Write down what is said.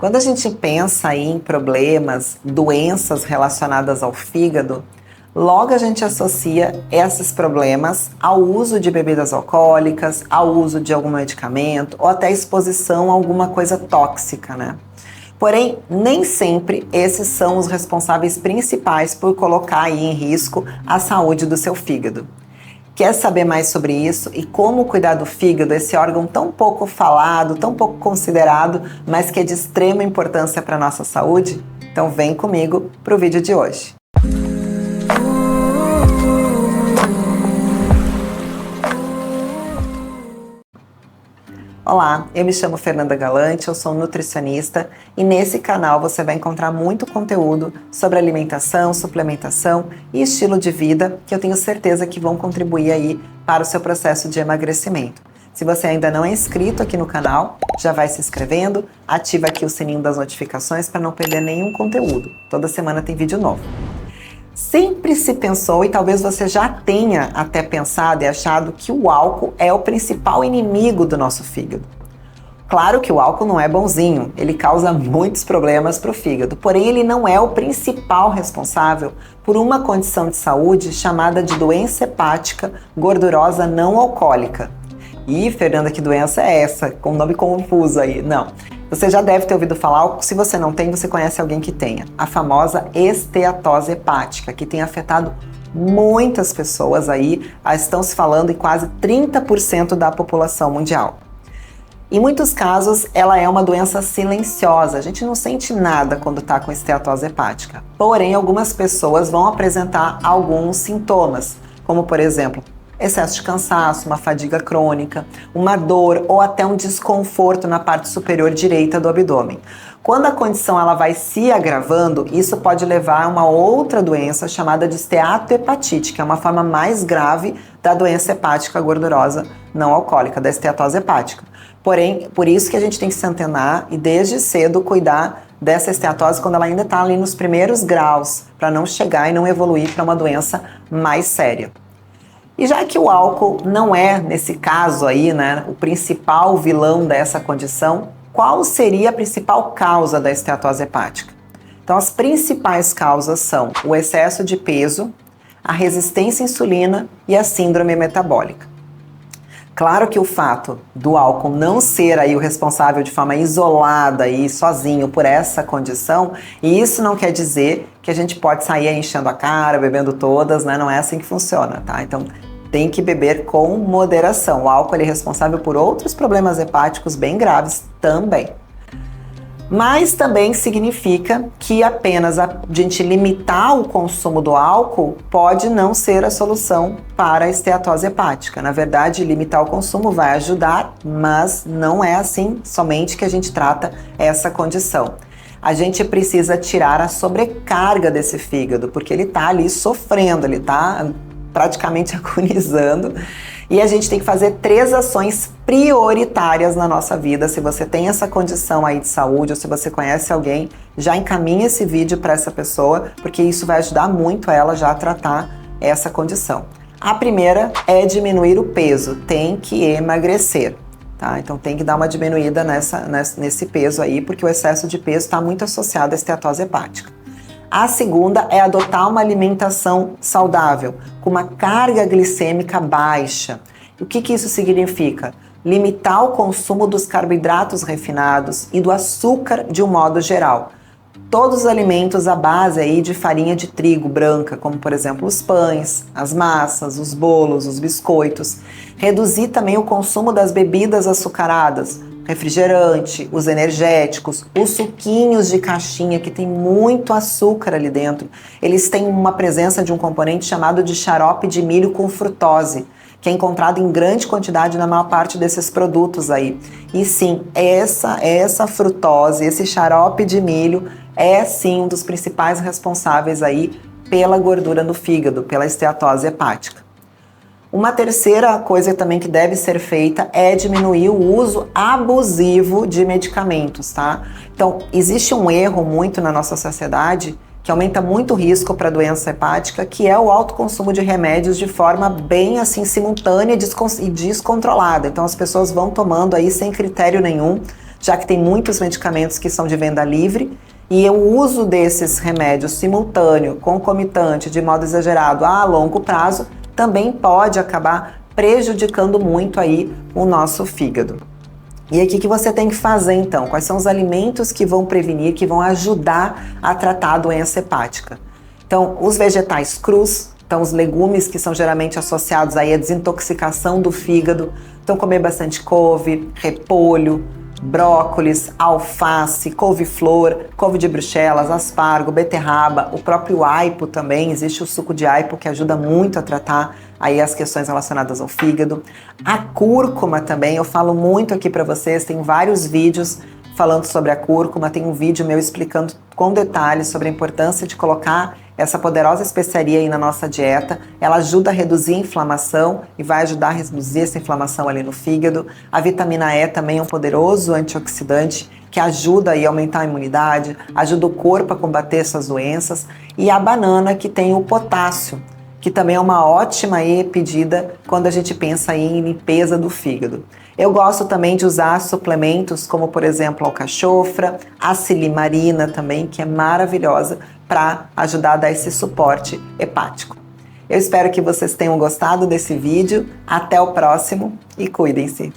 Quando a gente pensa aí em problemas, doenças relacionadas ao fígado, logo a gente associa esses problemas ao uso de bebidas alcoólicas, ao uso de algum medicamento ou até exposição a alguma coisa tóxica, né? Porém, nem sempre esses são os responsáveis principais por colocar aí em risco a saúde do seu fígado. Quer saber mais sobre isso e como cuidar do fígado, esse órgão tão pouco falado, tão pouco considerado, mas que é de extrema importância para a nossa saúde? Então vem comigo para o vídeo de hoje. Olá, eu me chamo Fernanda Galante, eu sou nutricionista e nesse canal você vai encontrar muito conteúdo sobre alimentação, suplementação e estilo de vida que eu tenho certeza que vão contribuir aí para o seu processo de emagrecimento. Se você ainda não é inscrito aqui no canal, já vai se inscrevendo, ativa aqui o sininho das notificações para não perder nenhum conteúdo. Toda semana tem vídeo novo. Sempre se pensou, e talvez você já tenha até pensado e achado, que o álcool é o principal inimigo do nosso fígado. Claro que o álcool não é bonzinho, ele causa muitos problemas para o fígado, porém ele não é o principal responsável por uma condição de saúde chamada de doença hepática gordurosa não alcoólica. Ih, Fernanda, que doença é essa? Com um nome confuso aí. Não. Você já deve ter ouvido falar, se você não tem, você conhece alguém que tenha. A famosa esteatose hepática, que tem afetado muitas pessoas aí, estão se falando em quase 30% da população mundial. Em muitos casos, ela é uma doença silenciosa, a gente não sente nada quando está com esteatose hepática. Porém, algumas pessoas vão apresentar alguns sintomas, como por exemplo, excesso de cansaço, uma fadiga crônica, uma dor ou até um desconforto na parte superior direita do abdômen. Quando a condição ela vai se agravando, isso pode levar a uma outra doença chamada de esteatohepatite, que é uma forma mais grave da doença hepática gordurosa não alcoólica, da esteatose hepática. Porém, por isso que a gente tem que se antenar e desde cedo cuidar dessa esteatose quando ela ainda está ali nos primeiros graus, para não chegar e não evoluir para uma doença mais séria. E já que o álcool não é, nesse caso aí, né, o principal vilão dessa condição, qual seria a principal causa da esteatose hepática? Então, as principais causas são o excesso de peso, a resistência à insulina e a síndrome metabólica. Claro que o fato do álcool não ser aí o responsável de forma isolada e sozinho por essa condição, e isso não quer dizer que a gente pode sair aí enchendo a cara, bebendo todas, né? Não é assim que funciona, tá? Então, tem que beber com moderação. O álcool é responsável por outros problemas hepáticos bem graves também. Mas também significa que apenas a gente limitar o consumo do álcool pode não ser a solução para a esteatose hepática. Na verdade, limitar o consumo vai ajudar, mas não é assim somente que a gente trata essa condição. A gente precisa tirar a sobrecarga desse fígado, porque ele está ali sofrendo, ele está praticamente agonizando, e a gente tem que fazer 3 ações prioritárias na nossa vida. Se você tem essa condição aí de saúde, ou se você conhece alguém, já encaminha esse vídeo para essa pessoa, porque isso vai ajudar muito ela já a tratar essa condição. A primeira é diminuir o peso, tem que emagrecer, tá? Então tem que dar uma diminuída nesse peso aí, porque o excesso de peso está muito associado à esteatose hepática. A segunda é adotar uma alimentação saudável, com uma carga glicêmica baixa. O que isso significa? Limitar o consumo dos carboidratos refinados e do açúcar de um modo geral. Todos os alimentos à base aí de farinha de trigo branca, como por exemplo os pães, as massas, os bolos, os biscoitos. Reduzir também o consumo das bebidas açucaradas, refrigerante, os energéticos, os suquinhos de caixinha que tem muito açúcar ali dentro. Eles têm uma presença de um componente chamado de xarope de milho com frutose, que é encontrado em grande quantidade na maior parte desses produtos aí. E sim, essa frutose, esse xarope de milho é sim um dos principais responsáveis aí pela gordura no fígado, pela esteatose hepática. Uma terceira coisa também que deve ser feita é diminuir o uso abusivo de medicamentos, tá? Então, existe um erro muito na nossa sociedade que aumenta muito o risco para doença hepática, que é o alto consumo de remédios de forma bem assim simultânea e descontrolada. Então, as pessoas vão tomando aí sem critério nenhum, já que tem muitos medicamentos que são de venda livre, e o uso desses remédios simultâneo, concomitante, de modo exagerado a longo prazo, também pode acabar prejudicando muito aí o nosso fígado. E aí, o que você tem que fazer então? Quais são os alimentos que vão prevenir, que vão ajudar a tratar a doença hepática? Então, os vegetais crus, então os legumes que são geralmente associados aí à desintoxicação do fígado. Então, comer bastante couve, repolho, brócolis, alface, couve-flor, couve de Bruxelas, aspargo, beterraba, o próprio aipo também, existe o suco de aipo que ajuda muito a tratar aí as questões relacionadas ao fígado. A cúrcuma também, eu falo muito aqui para vocês, tem vários vídeos falando sobre a cúrcuma, tem um vídeo meu explicando com detalhes sobre a importância de colocar essa poderosa especiaria aí na nossa dieta. Ela ajuda a reduzir a inflamação e vai ajudar a reduzir essa inflamação ali no fígado. A vitamina E também é um poderoso antioxidante que ajuda aí a aumentar a imunidade, ajuda o corpo a combater essas doenças. E a banana, que tem o potássio, que também é uma ótima aí pedida quando a gente pensa aí em limpeza do fígado. Eu gosto também de usar suplementos como, por exemplo, a alcachofra, a silimarina também, que é maravilhosa para ajudar a dar esse suporte hepático. Eu espero que vocês tenham gostado desse vídeo. Até o próximo e cuidem-se!